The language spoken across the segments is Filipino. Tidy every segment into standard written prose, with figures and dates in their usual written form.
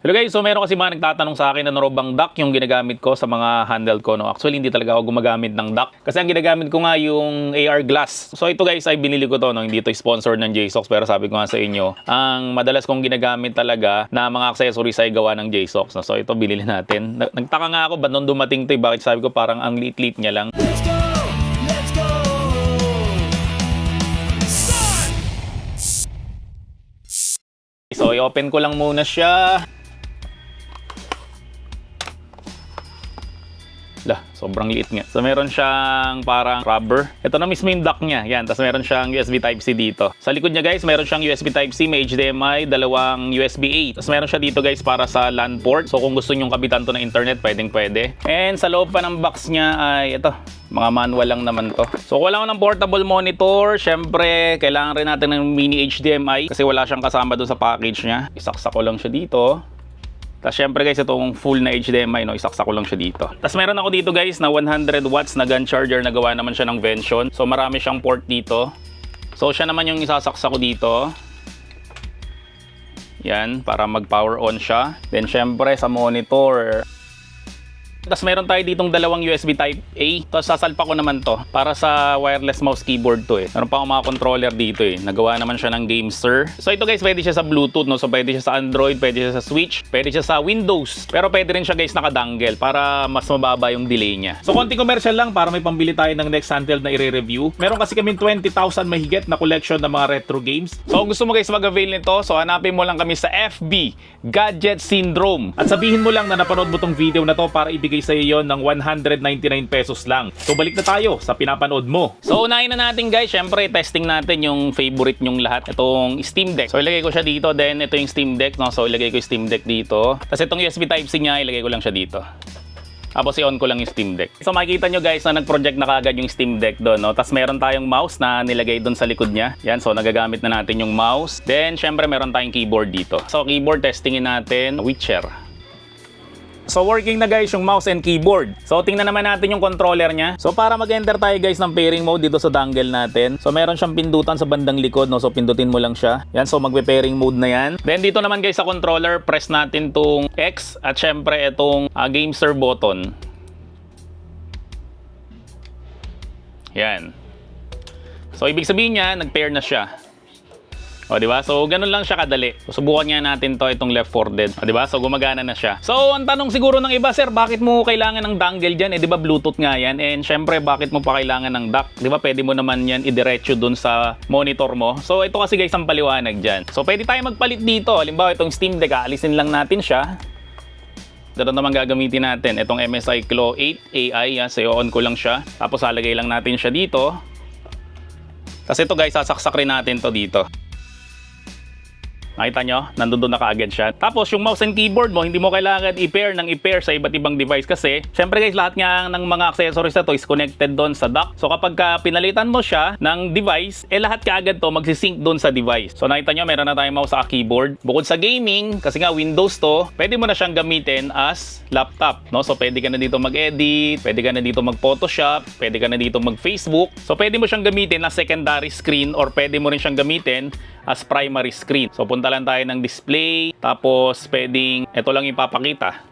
Hello guys, so meron kasi mga nagtatanong sa akin ano bang dock yung ginagamit ko sa mga handheld ko. No? Actually, hindi talaga ako gumagamit ng dock. Kasi ang ginagamit ko nga yung AR glass. So ito guys, ay binili ko to. No? Hindi to sponsored ng JSOX, pero sabi ko nga sa inyo, ang madalas kong ginagamit talaga na mga accessories ay gawa ng JSOX. No? So ito, binili natin. Nagtaka nga ako, ba't nung dumating to, bakit sabi ko parang ang liit-liit niya lang. Let's go! Let's go! Start! So i-open ko lang muna siya. Lah, sobrang liit nga. So meron siyang parang rubber. Ito na mismo yung dock niya. Yan, tapos meron siyang USB Type-C dito. Sa likod niya guys, meron siyang USB Type-C, may HDMI, dalawang USB-A. Tapos meron siya dito guys para sa LAN port. So kung gusto nyong kabitan to ng internet, pwede. And sa loob pa ng box niya ay ito, mga manual lang naman to. So wala ko ng portable monitor. Syempre, kailangan rin natin ng mini HDMI kasi wala siyang kasama doon sa package niya. Isaksak ko lang siya dito. Tapos syempre guys, itong full na HDMI, no, isaksak ko lang siya dito. Tapos meron ako dito guys na 100 watts na gun charger na gawa naman siya ng Vention. So marami siyang port dito. So siya naman yung isasaksak ko dito. Yan, para mag-power on siya. Then syempre sa monitor. Tapos meron tayo ditong dalawang USB Type-A. Tapos sasalpa ko naman to para sa wireless mouse keyboard to eh. Meron pa akong mga controller dito eh. Nagawa naman siya ng Gamester. So ito guys, pwede siya sa Bluetooth, no? So pwede siya sa Android, pwede siya sa Switch, pwede siya sa Windows. Pero pwede rin siya guys nakadangle para mas mababa yung delay niya. So konting commercial lang para may pambili tayo ng next handheld na i-review. Meron kasi kaming 20,000 mahigit na collection ng mga retro games. So kung gusto mo guys mag-avail nito, so hanapin mo lang kami sa FB Gadget Syndrome. At sabihin mo lang na napanood mo tong video na to para ibigay sa iyo ng 199 pesos lang. So balik na tayo sa pinapanood mo. So unahin na natin guys, syempre testing natin yung favorite nyong lahat, itong Steam Deck. So ilagay ko siya dito, then ito yung Steam Deck, no? So ilagay ko yung Steam Deck dito. Tapos itong USB Type-C niya, ilagay ko lang siya dito. Tapos i-on ko lang yung Steam Deck. So makikita nyo guys na nag-project na kagad yung Steam Deck doon, no? Tapos meron tayong mouse na nilagay doon sa likod niya. Yan, so nagagamit na natin yung mouse. Then syempre meron tayong keyboard dito. So keyboard, testingin natin Witcher. So working na guys yung mouse and keyboard. So tingnan naman natin yung controller niya. So para mag-enter tayo guys ng pairing mode dito sa dongle natin. So meron siyang pindutan sa bandang likod, no? So pindutin mo lang siya. Yan, so magpe-pairing mode na yan. Then dito naman guys sa controller, press natin tong X at syempre itong Gamester button. Yan. So ibig sabihin niya, nag-pair na siya. O, diba? So, ganun lang siya kadali. So, subukan nga natin to, itong Left 4 Dead. O, diba? So, gumagana na siya. So, ang tanong siguro ng iba, sir, bakit mo kailangan ng dongle dyan? Eh, diba Bluetooth nga yan? And, syempre, bakit mo pa kailangan ng dock? Diba, pwede mo naman yan idiretso dun sa monitor mo. So, ito kasi guys, ang paliwanag dyan. So, pwede tayo magpalit dito. Halimbawa, itong Steam Deck, aalisin lang natin siya. Dito naman gagamitin natin itong MSI Claw 8 AI. Yan. So, on ko lang siya. Tapos, halagay lang natin siya dito. Tapos, ito guys, sasaksak rin natin to dito. Nakita nyo? Nandun na kaagad siya. Tapos yung mouse and keyboard mo, hindi mo kailangan i-pair sa iba't ibang device kasi syempre guys, lahat nga ng mga accessories na to is connected doon sa dock. So kapag pinalitan mo siya ng device, lahat kaagad to magsisync doon sa device. So nakita nyo, meron na tayong mouse sa keyboard. Bukod sa gaming, kasi nga Windows to, pwede mo na siyang gamitin as laptop, no? So pwede ka na dito mag-edit, pwede ka na dito mag-Photoshop, pwede ka na dito mag-Facebook. So pwede mo siyang gamitin as secondary screen or pwede mo rin siyang gamitin as primary screen. So punta lang tayo ng display, tapos pwedeng ito lang ipapakita.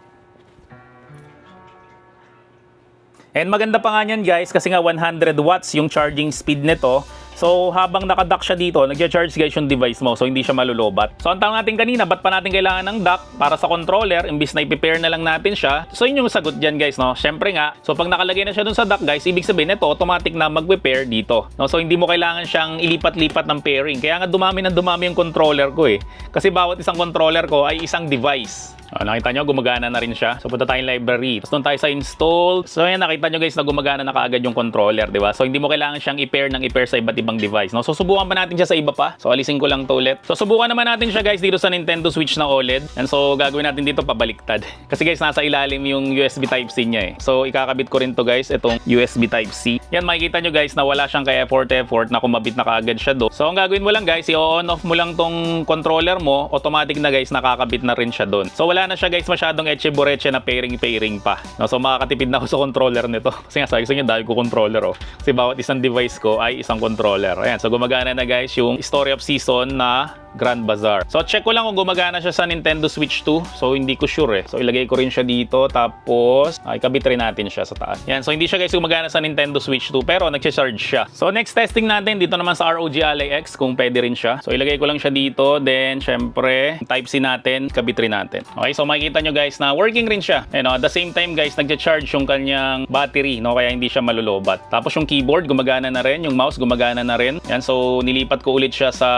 And maganda pa nga yan guys kasi nga 100 watts yung charging speed nito. So habang naka-dock siya dito, nag-charge guys yung device mo, so hindi siya malulobat. So ang tanong natin kanina, ba't pa natin kailangan ng dock para sa controller imbis na i-pair na lang natin siya? So yun yung sagot dyan guys, no? Syempre nga, so pag nakalagay na siya dun sa dock guys, ibig sabihin ito automatic na mag-pair dito, no? So hindi mo kailangan siyang ilipat-lipat ng pairing. Kaya nga dumami yung controller ko eh. Kasi bawat isang controller ko ay isang device. Nakita nyo, gumagana na rin siya. So punta tayong library. Tapos doon tayo sa install. So ayan, nakita nyo guys na gumagana na kaagad yung controller, di ba? So hindi mo kailangan siyang i-pair sa iba't ibang device, no? So subukan pa natin siya sa iba pa. So alisin ko lang to ulit. So subukan naman natin siya guys dito sa Nintendo Switch na OLED. And so gagawin natin dito pabaliktad. Kasi guys, nasa ilalim yung USB Type-C niya eh. So ikakabit ko rin to guys, itong USB Type-C. Yan, makikita nyo guys na wala siyang ka-effort na kumabit na kaagad siya doon. So ang gagawin mo lang guys, i-on off mo lang tong controller mo, automatic na guys nakakabit na rin siya doon. So wala na siya guys masyadong etche-boreche na pairing pa, no? So makakatipid na ako sa controller nito kasi nga sabi ko sa inyo, dahil ko controller, oh. Kasi bawat isang device ko ay isang controller. Ayan, so gumagana na guys yung Story of Season na Grand Bazaar. So check ko lang kung gumagana siya sa Nintendo Switch 2. So hindi ko sure eh. So ilagay ko rin siya dito, tapos ikabit rin natin siya sa taas. Yan, so hindi siya guys gumagana sa Nintendo Switch 2 pero nagcha-charge siya. So next testing natin dito naman sa ROG Ally X kung pwede rin siya. So ilagay ko lang siya dito, then syempre Type-C natin, kabit rin natin. Okay, so makikita nyo guys na working rin siya. And at the same time guys, nagcha-charge yung kanyang battery, no, kaya hindi siya malulobat. Tapos yung keyboard gumagana na rin, yung mouse gumagana na rin. Yan, so nilipat ko ulit siya sa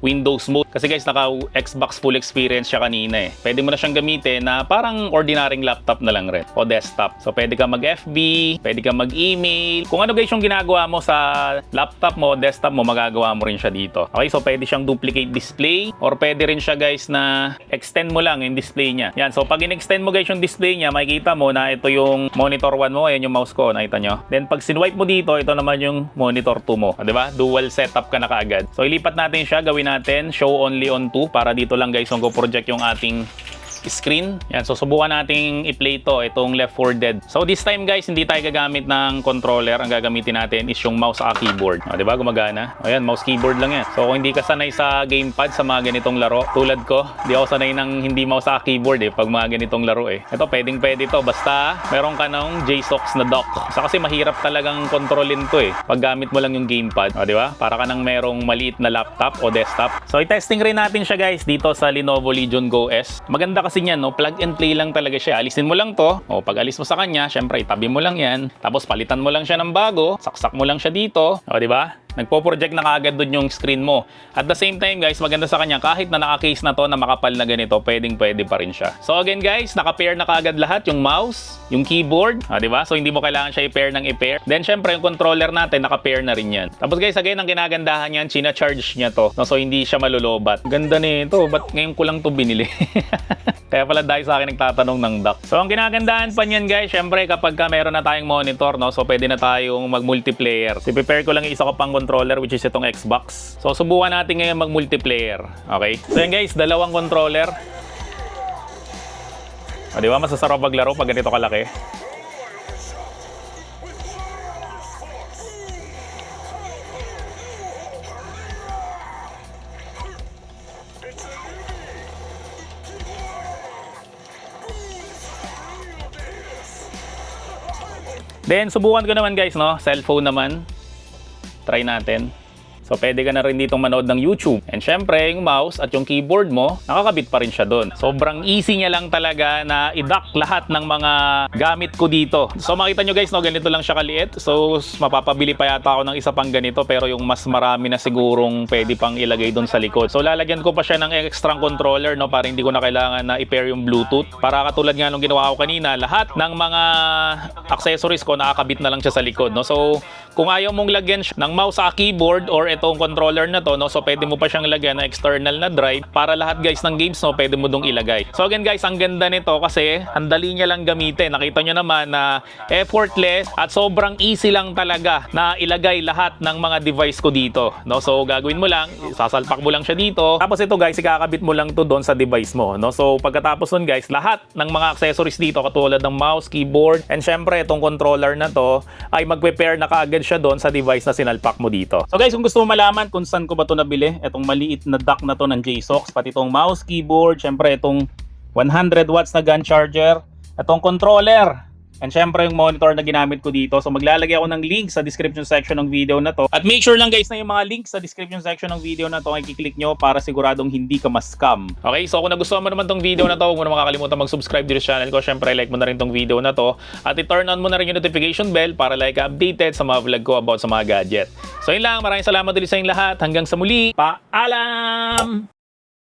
Windows mode kasi guys naka Xbox full experience siya kanina eh. Pwede mo na siyang gamitin na parang ordinaryong laptop na lang rin o desktop. So pwede ka mag-FB, pwede ka mag-email. Kung ano guys yung ginagawa mo sa laptop mo, desktop mo, magagawa mo rin siya dito. Okay, so pwede siyang duplicate display or pwede rin siya guys na extend mo lang yung display niya. Yan, so pag in-extend mo guys yung display niya, makikita mo na ito yung monitor 1 mo, ayan yung mouse ko, nakita nyo. Then pag sinwipe mo dito, ito naman yung monitor 2 mo. Di ba? Dual setup ka na kaagad. So ilipat natin siya, gawin natin show only on 2 para dito lang guys kung go-project yung ating screen. Yan, so subukan nating i-play to, itong Left 4 Dead. So this time guys, hindi tayo gagamit ng controller. Ang gagamitin natin is yung mouse at keyboard. O, diba? Gumagana. Ayan, mouse keyboard lang yan. So kung hindi ka sanay sa gamepad sa mga ganitong laro, tulad ko, di ako sanay ng hindi mouse at keyboard pag mga ganitong laro Ito, pwede to. Basta meron ka ng JSOX na dock. So kasi mahirap talagang kontrolin to pag gamit mo lang yung gamepad. O, diba? Para ka nang merong maliit na laptop o desktop. So i-testing rin natin siya guys dito sa Lenovo Legion Go S. Maganda kasi niyan, no, plug and play lang talaga siya. Alisin mo lang to. O pag alis mo sa kanya, syempre itabi mo lang yan. Tapos palitan mo lang siya ng bago. Saksak mo lang siya dito. O, di ba? Nagpo-project na kaagad doon yung screen mo. At the same time guys, maganda sa kanya kahit na naka-case na to na makapal na ganito, pwede pa rin siya. So again guys, naka-pair na kaagad lahat yung mouse, yung keyboard, di ba? So hindi mo kailangan siya i-pair ng i-pair. Then syempre yung controller natin naka-pair na rin yan. Tapos guys, again ang ginagandahan niyan, china-charge niya to. No, so hindi siya malulobat. Ganda nito, ba't ngayon ko lang to binili? Kaya pala dahil sa akin nagtatanong ng dock. So ang ginagandahan pa niyan guys, syempre kapag ka meron na tayong monitor, no, so pwede na tayong mag-multiplayer. So prepare ko lang yung isa ko pang controller which is itong Xbox. So subukan natin ngayon mag-multiplayer. Okay? So yan guys, dalawang controller. O, di ba? Masasarap maglaro pag ganito kalaki. Then subukan ko naman guys, no, cellphone naman. Try natin. So pwede ka na rin ditong manood ng YouTube. And syempre, yung mouse at yung keyboard mo, nakakabit pa rin siya doon. Sobrang easy niya lang talaga na i-dock lahat ng mga gamit ko dito. So makita nyo guys, no, ganito lang siya kaliit. So mapapabili pa yata ako ng isa pang ganito, pero yung mas marami na sigurong pwede pang ilagay doon sa likod. So lalagyan ko pa siya ng extra controller, no, para hindi ko na kailangan na i-pair yung Bluetooth. Para katulad nga nung ginawa ko kanina, lahat ng mga accessories ko nakakabit na lang siya sa likod, no. So kung ayaw mong lagyan ng mouse sa keyboard or itong controller na to, no, so pwede mo pa siyang lagyan na external na drive para lahat guys ng games, no, pwede mo dong ilagay. So again guys, ang ganda nito kasi ang dali niya lang gamitin. Nakita nyo naman na effortless at sobrang easy lang talaga na ilagay lahat ng mga device ko dito, no. So gagawin mo lang, sasalpak mo lang siya dito. Tapos ito guys, ikakabit mo lang to doon sa device mo, no. So pagkatapos nun guys, lahat ng mga accessories dito katulad ng mouse, keyboard, and syempre itong controller na to ay magpe-pair na kaagad siya doon sa device na sinalpak mo dito. So guys, kung gusto mo malaman kung saan ko ba ito nabili, itong maliit na dock na to ng JSOX, pati itong mouse, keyboard, syempre itong 100 watts na gun charger, itong controller, and syempre yung monitor na ginamit ko dito. So maglalagay ako ng link sa description section ng video na to. At make sure lang guys na yung mga links sa description section ng video na to ay kiklik nyo para siguradong hindi ka ma-scam. Okay, so kung nagustuhan mo naman tong video na to, huwag mo na makakalimutan mag-subscribe dito sa channel ko. Syempre like mo na rin tong video na to. At i-turn on mo na rin yung notification bell para like updated sa mga vlog ko about sa mga gadget. So yun lang, maraming salamat ulit sa inyong lahat. Hanggang sa muli, paalam!